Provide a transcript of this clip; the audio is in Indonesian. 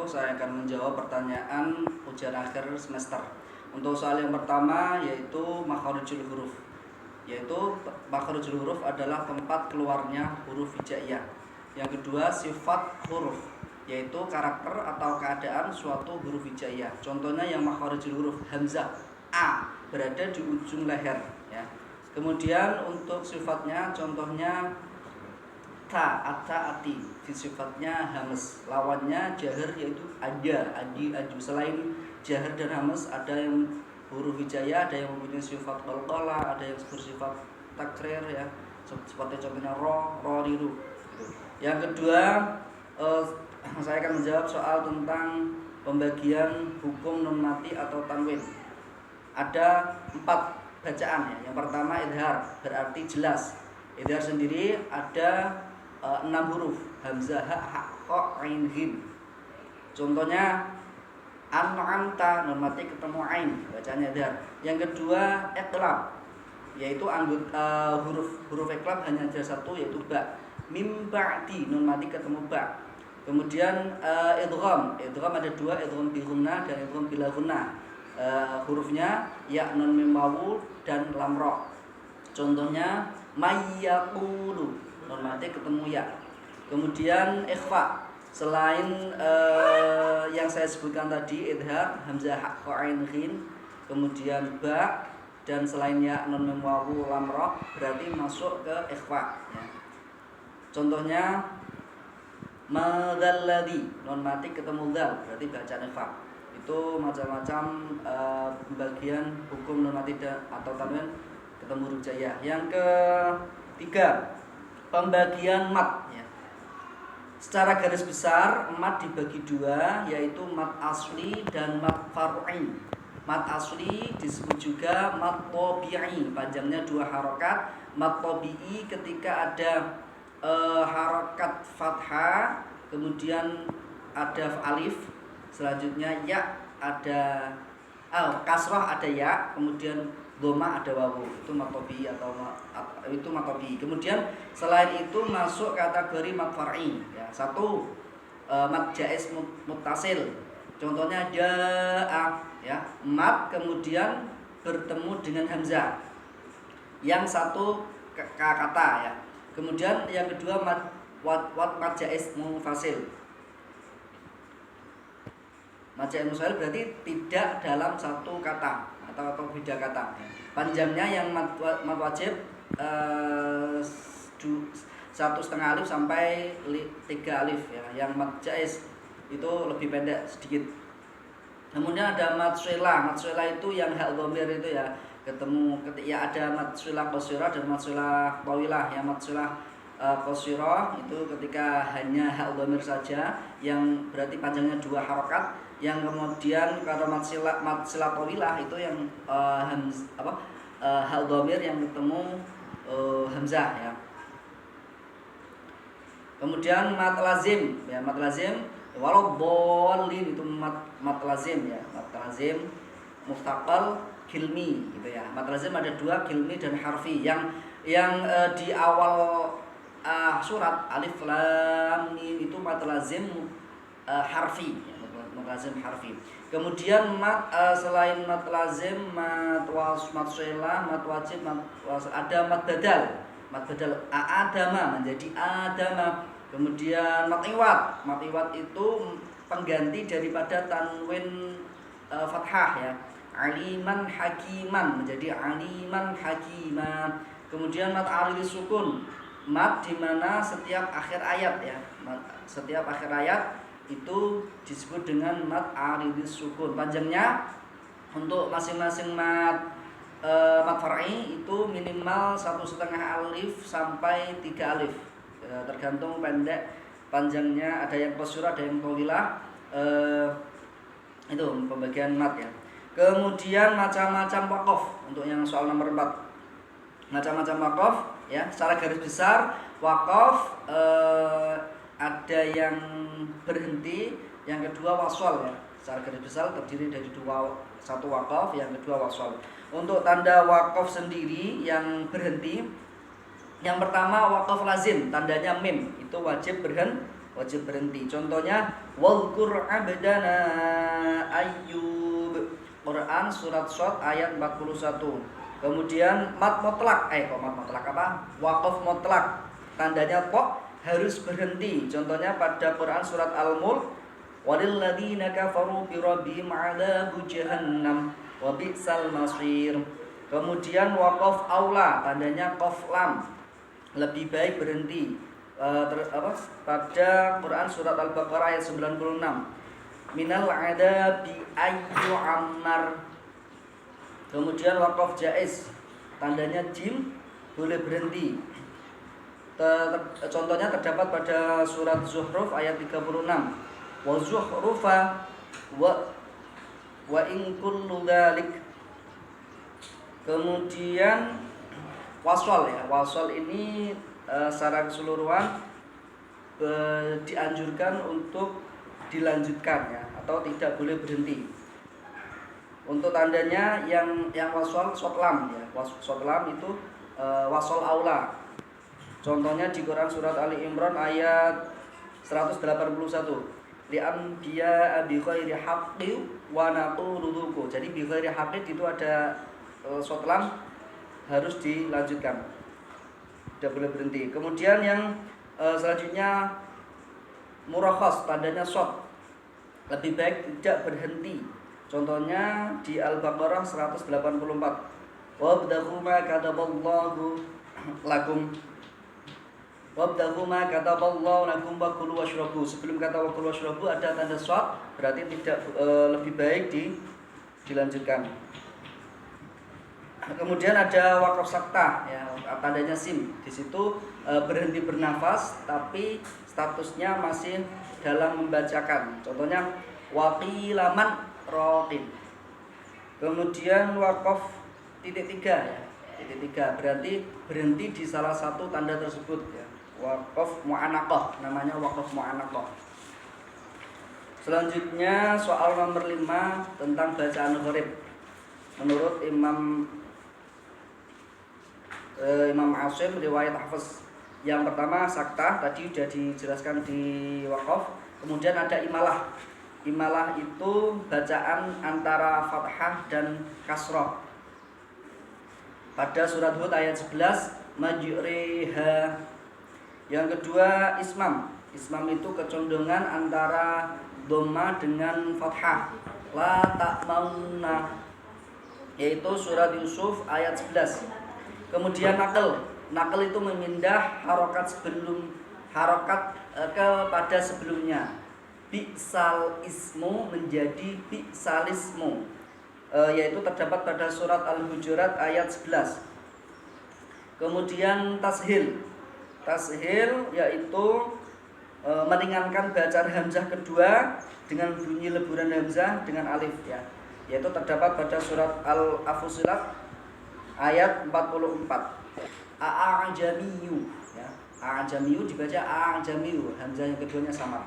saya akan menjawab pertanyaan ujian akhir semester. Untuk soal yang pertama yaitu makharijul huruf. Yaitu makharijul huruf adalah tempat keluarnya huruf hijaiyah. Yang kedua sifat huruf, yaitu karakter atau keadaan suatu huruf hijaiyah. Contohnya yang makharijul huruf hamzah a berada di ujung leher ya. Kemudian untuk sifatnya contohnya ta, ata, ati, sifatnya hamas. Lawannya jahar yaitu ada, adi, aju. Selain jahar dan hamas ada yang huruf hijaiyah, ada yang mempunyai sifat qalqalah, ada yang bersifat takrir ya. Seperti contohnya ro, riru. Yang kedua saya akan menjawab soal tentang pembagian hukum nun mati atau tanwin. Ada 4 bacaan ya. Yang pertama idhar, berarti jelas. Idhar sendiri ada 6 huruf, hamzah, ha, kha, ain, ghin. Contohnya an'amta, nun mati ketemu ain, bacanya idhar. Yang kedua iqlab, yaitu huruf iqlab hanya ada 1 yaitu ba. Mim ba'di, nun mati ketemu ba. Kemudian idgham ada 2, idgham bi ghunnah dan idgham bila ghunnah. Hurufnya ya, nun mim wawu dan lam ra. Contohnya mayyaqulu, nun mati ketemu ya. Kemudian ikhfa, selain yang saya sebutkan tadi idhar, hamzah, ha, kha, ain, ghin, kemudian ba, dan selainnya nun mim wawu lam ra berarti masuk ke ikhfa ya. Contohnya madzalladzi, nun mati ketemu dzal berarti bacaan ikhfa. Itu macam-macam pembagian hukum nun mati atau tanwin ketemu huruf hijaiyah. Yang ketiga pembagian mat ya. Secara garis besar mat dibagi 2, yaitu mat asli dan mat far'i. Mat asli disebut juga mat tabi'i, panjangnya 2 harokat. Mat tabi'i ketika ada harokat fathah, kemudian ada alif, selanjutnya ya ada kasrah, ada ya, kemudian dhamma ada wawu. Itu mat tabi'i atau itu mat tabi'i. Kemudian selain itu masuk kategori mat far'i ya. 1 mat jaiz muttasil. Contohnya jaa ya, mat kemudian bertemu dengan hamzah. Yang 1 kata ya. Kemudian yang kedua mat jaiz munfasil. Mat jaiz munfasil berarti tidak dalam 1 kata atau beda kata. Panjangnya yang mat wajib 1,5 alif sampai 3 alif ya. Yang mat jaiz itu lebih pendek sedikit. Kemudian ada mat sulah. Mat sulah itu yang hak dhamir itu ya, ketemu ya, ada mat sulah qasirah dan mat sulah tawilah. Yang mat sulah qasirah itu ketika hanya hak dhamir saja, yang berarti panjangnya 2 harokat. Yang kemudian kalau mat sulah tawilah itu yang hak dhamir yang ketemu hamzah ya. Kemudian mat lazim ya, mat lazim walau dhalin itu mat lazim ya, mat lazim mustaqal kilmi gitu ya. Mat lazim ada 2, kilmi dan harfi. Yang di awal surat alif lam mim itu mat lazim harfi ya, mat lazim harfi. Kemudian selain mat lazim, mat sulah, mat wajib, ada mat badal. Mat badal adama menjadi adama. Kemudian mat iwad itu pengganti daripada tanwin fathah ya. Aliman hakiman menjadi aliman hakiman. Kemudian mat aridis sukun, mat di mana setiap akhir ayat ya. Setiap akhir ayat itu disebut dengan mat aridis sukun. Panjangnya untuk masing-masing mat far'i itu minimal 1,5 alif sampai 3 alif. Tergantung pendek panjangnya, ada yang qasirah, ada yang tawilah. Itu pembagian mat ya. Kemudian macam-macam waqaf untuk yang soal nomor 4. Macam-macam waqaf ya, secara garis besar waqaf ada yang berhenti, yang kedua wasal ya. Secara garis besar terdiri dari 1 waqaf, yang kedua wasal. Untuk tanda waqaf sendiri yang berhenti, yang pertama waqaf lazim, tandanya mim, itu wajib wajib berhenti. Contohnya wadhkur abdana Ayyub, Quran surat Shad ayat 41. Kemudian mat mutlak, mat mutlak apa? Waqaf mutlak, tandanya kok harus berhenti. Contohnya pada Quran surat Al-Mulk, walil ladzina kafaru bi rabbihim 'adzabu jahannam wa bi'sal masir. Kemudian waqaf aula, tandanya qaf lam, lebih baik berhenti. Pada Quran surat Al-Baqarah ayat 96, minal adabi ayyu ammar. Kemudian waqaf jaiz, tandanya jim, boleh berhenti. Contohnya terdapat pada surat Zuhruf ayat 36, wa zuhrufa wa in kullu dzalik. Kemudian wasol ya, wasol ini secara keseluruhan dianjurkan untuk dilanjutkan ya, atau tidak boleh berhenti. Untuk tandanya yang wasol sotlam ya, sotlam itu wasol aula. Contohnya di Quran surat Ali Imran ayat 181, li'anbiya bi ghairi haqqi wa naqulu. Jadi bi ghairi haqqi itu ada sotlam, harus dilanjutkan, tidak boleh berhenti. Kemudian yang selanjutnya murakhas, tandanya short, lebih baik tidak berhenti. Contohnya di Al-Baqarah 184, wabtaghu ma kataballahu lakum, wabtaghu ma kataballahu lakum wa kulu washrabu. Sebelum kata wa kulu washrabu ada tanda short, berarti tidak lebih baik dilanjutkan. Kemudian ada wakaf sakta ya, tandanya sim. Di situ berhenti bernafas tapi statusnya masih dalam membacakan. Contohnya waqilaman raqib. Kemudian wakaf titik 3 ya. Titik 3 berarti berhenti di salah satu tanda tersebut ya. Wakaf mu'anaqah, namanya wakaf mu'anaqah. Selanjutnya soal nomor 5 tentang bacaan gharib. Menurut Imam Asim riwayat Hafiz, yang pertama saktah, tadi sudah dijelaskan di wakaf. Kemudian ada imalah. Imalah itu bacaan antara fathah dan kasrah. Pada surat Hud ayat 11, majriha. Yang kedua ismam. Ismam itu kecondongan antara dhamma dengan fathah. La ta'mauna, yaitu surat Yusuf ayat 11. Kemudian nakal. Nakal itu memindah harokat kepada sebelumnya. Bi'sal ismu menjadi bi'salismu, yaitu terdapat pada surat Al-Hujurat ayat 11. Kemudian tashil. Tashil yaitu meringankan bacaan hamzah kedua dengan bunyi leburan hamzah dengan alif ya, yaitu terdapat pada surat Al-Fussilat ayat 44. A'ajamiyu ya. A'ajamiyu dibaca a'ajamiyu, hamzah yang keduanya sama.